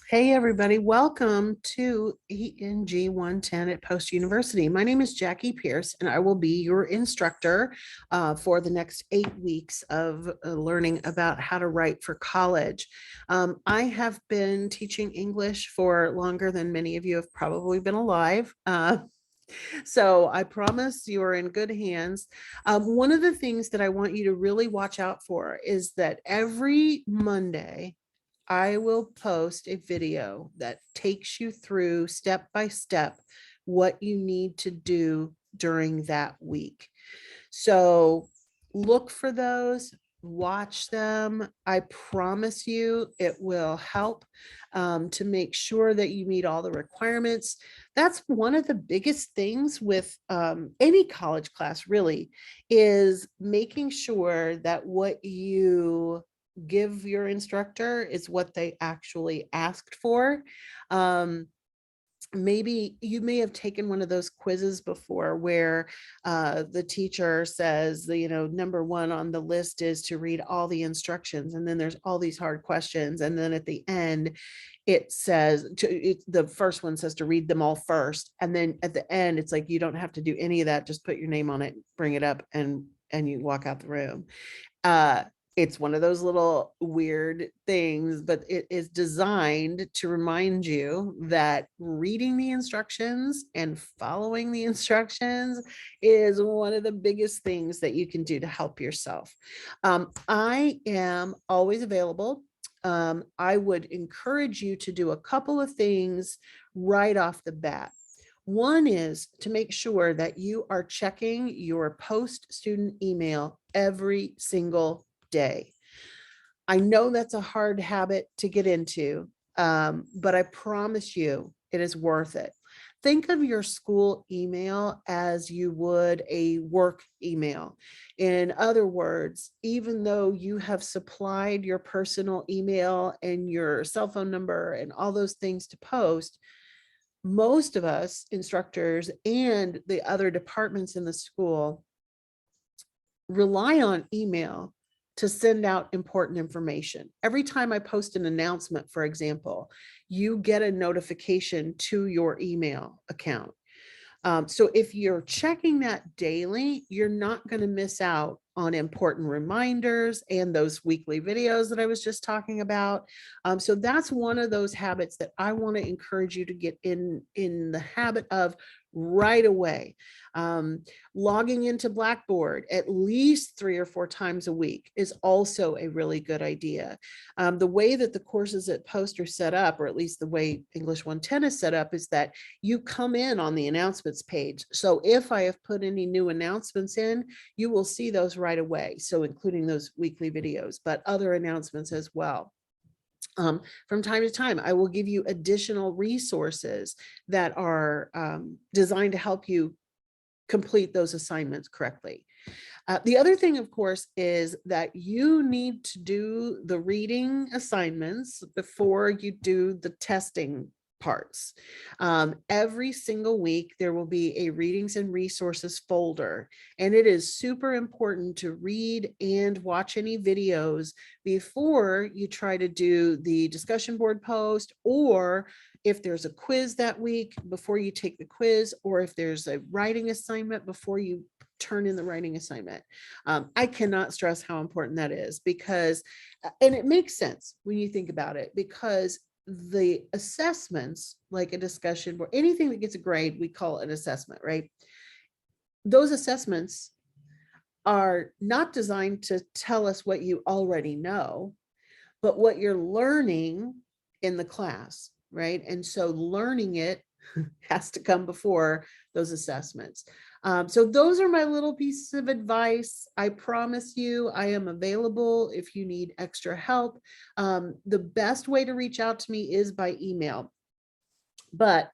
Hey, everybody. Welcome to ENG110 at Post University. My name is Jackie Pierce, and I will be your instructor for the next 8 weeks of learning about how to write for college. I have been teaching English for longer than many of you have probably been alive. So I promise you are in good hands. One of the things that I want you to really watch out for is that every Monday, I will post a video that takes you through step by step what you need to do during that week. So look for those, watch them. I promise you it will help to make sure that you meet all the requirements. That's one of the biggest things with any college class, really, is making sure that what you give your instructor is what they actually asked for. Maybe you may have taken one of those quizzes before where the teacher says, number one on the list is to read all the instructions. And then there's all these hard questions. And then at the end, it says the first one says to read them all first. And then at the end, it's like, you don't have to do any of that. Just put your name on it, bring it up, and you walk out the room. It's one of those little weird things, but it is designed to remind you that reading the instructions and following the instructions is one of the biggest things that you can do to help yourself. I am always available. I would encourage you to do a couple of things right off the bat. One is to make sure that you are checking your post-student email every single day. I know that's a hard habit to get into, but I promise you it is worth it. Think of your school email as you would a work email. In other words, even though you have supplied your personal email and your cell phone number and all those things to post, most of us instructors and the other departments in the school rely on email to send out important information. Every time I post an announcement, for example, you get a notification to your email account. So if you're checking that daily, you're not going to miss out on important reminders and those weekly videos that I was just talking about. So that's one of those habits that I want to encourage you to get in the habit of right away. Logging into Blackboard at least 3 or 4 times a week is also a really good idea. The way that the courses at Post are set up, or at least the way English 110 is set up, is that you come in on the announcements page. So if I have put any new announcements in, you will see those right away. So including those weekly videos, but other announcements as well. From time to time, I will give you additional resources that are designed to help you complete those assignments correctly. The other thing, of course, is that you need to do the reading assignments before you do the testing parts. Every single week, there will be a readings and resources folder, and it is super important to read and watch any videos before you try to do the discussion board post, or if there's a quiz that week, before you take the quiz, or if there's a writing assignment before you turn in the writing assignment. I cannot stress how important that is, because, and it makes sense when you think about it, because the assessments, like a discussion or anything that gets a grade, we call it an assessment, right? Those assessments are not designed to tell us what you already know, but what you're learning in the class, right? And so learning it has to come before those assessments. So those are my little pieces of advice. I promise you, I am available if you need extra help. The best way to reach out to me is by email. But,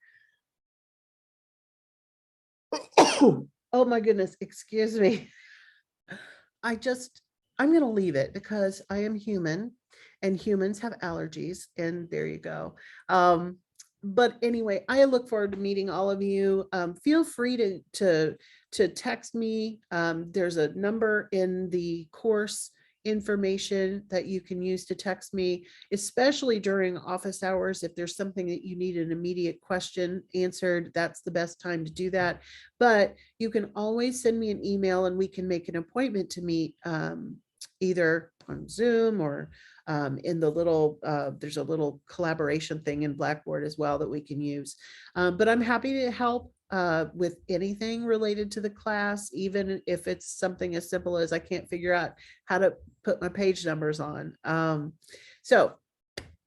oh my goodness, excuse me. I'm going to leave it because I am human and humans have allergies, and there you go. But anyway, I look forward to meeting all of you. Feel free to text me. There's a number in the course information that you can use to text me, especially during office hours. If there's something that you need an immediate question answered, that's the best time to do that. But you can always send me an email and we can make an appointment to meet, either on Zoom or in the little, there's a little collaboration thing in Blackboard as well that we can use. But I'm happy to help with anything related to the class, even if it's something as simple as I can't figure out how to put my page numbers on. So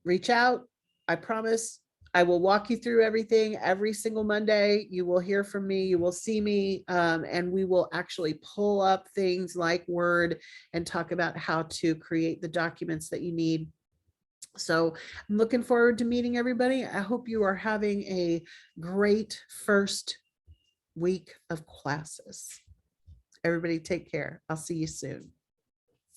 reach out. I promise I will walk you through everything every single Monday. You will hear from me, you will see me, and we will actually pull up things like Word and talk about how to create the documents that you need. So I'm looking forward to meeting everybody. I hope you are having a great first week of classes. Everybody take care. I'll see you soon.